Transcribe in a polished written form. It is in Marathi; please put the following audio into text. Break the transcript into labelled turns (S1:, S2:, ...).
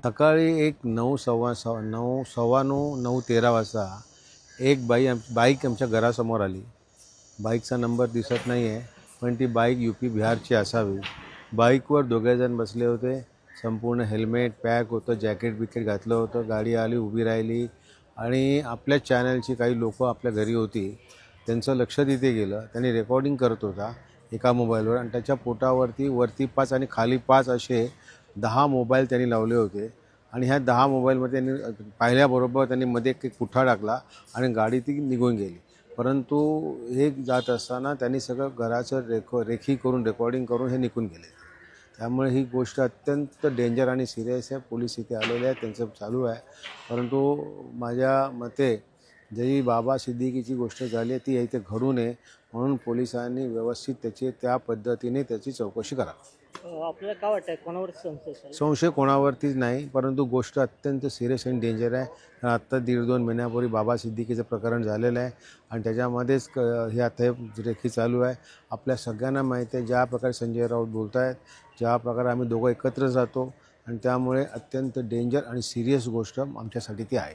S1: सकाळी एक 9:13 वाजता एक बाईक आमच्या घरासमोर आली. बाईकचा नंबर दिसत नाही आहे, पण ती बाईक UP बिहारची असावी. बाईकवर दोघेजण बसले होते. संपूर्ण हेल्मेट पॅक होतं, जॅकेट बिकेट घातलं होतं. गाडी आली, उभी राहिली आणि आपल्या चॅनलची काही लोकं आपल्या घरी होती. त्यांचं लक्ष तिथे गेलं. त्यांनी रेकॉर्डिंग करत होता एका मोबाईलवर आणि त्याच्या पोटावरती वरती 5 आणि खाली 5 असे 10 मोबाईल त्यांनी लावले होते. आणि ह्या 10 मोबाईलमध्ये त्यांनी पाहिल्याबरोबर त्यांनी मध्ये एक पुठ्ठा टाकला आणि गाडी ती निघून गेली. परंतु हे जात असताना त्यांनी सगळं घराचं रेखी करून रेकॉर्डिंग करून हे निघून गेले. त्यामुळे ही गोष्ट अत्यंत डेंजर आणि सिरियस आहे. पोलीस इथे आलेले आहेत, त्यांचं चालू आहे. परंतु माझ्या मते जी बाबा सिद्दीकीची गोष्ट झाली आहे ती इथे घडू नये म्हणून पोलिसांनी व्यवस्थित त्या पद्धतीने त्याची चौकशी करावी.
S2: आपल्याला काय वाटतं कोणावर संशय असेल?
S1: संशय कोणावरतीच नाही, परंतु गोष्ट अत्यंत सिरियस आणि डेंजर आहे. आत्ता 1.5-2 महिन्यापूर्वी बाबा सिद्दीकीचं प्रकरण झालेलं आहे आणि त्याच्यामध्येच हे आता हे रेखी चालू आहे. आपल्या सगळ्यांना माहिती आहे ज्या प्रकारे संजय राऊत बोलत आहेत, ज्या प्रकारे आम्ही दोघं एकत्र जातो आणि त्यामुळे अत्यंत डेंजर आणि सिरियस गोष्ट आमच्यासाठी ती आहे.